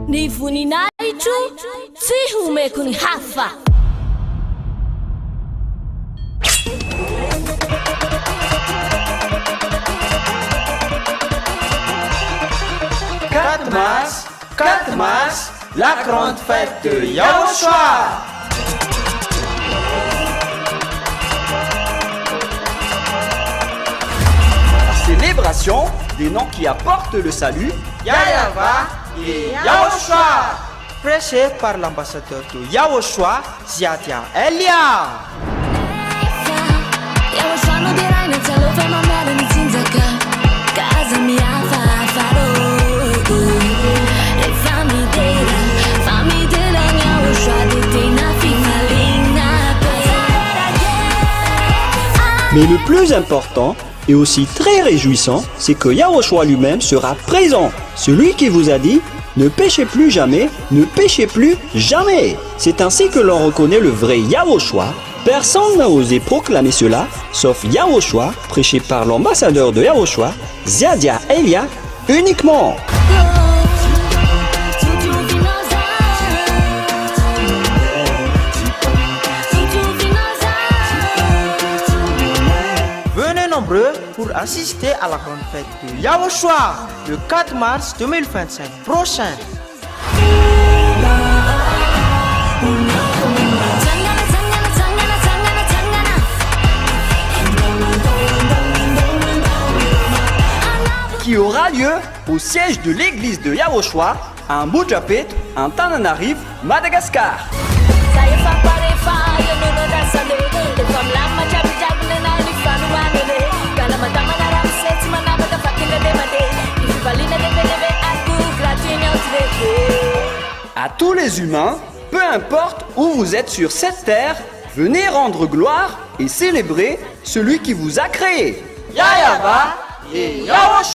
Ni voninahitro tsy homeko ny hafa. Quatre mars, la grande fête de Yaoshua. Célébration des noms qui apportent le salut, Yayava et Yaoshua. Prêché par l'ambassadeur de Yaoshua, Ziadia Elia. Mais le plus important et aussi très réjouissant, c'est que Yaoshua lui-même sera présent. Celui qui vous a dit « Ne péchez plus jamais, ne péchez plus jamais ». C'est ainsi que l'on reconnaît le vrai Yaoshua. Personne n'a osé proclamer cela, sauf Yaoshua, prêché par l'ambassadeur de Yaoshua, Ziadia Elia, uniquement. Venez nombreux pour assister à la grande fête de Yaoshua le 4 mars 2025 prochain. Qui aura lieu au siège de l'église de Yaoshua à Mbujapet, en Tananarive, Madagascar. À tous les humains, peu importe où vous êtes sur cette terre, venez rendre gloire et célébrer celui qui vous a créé. Yayava et Yaoshua.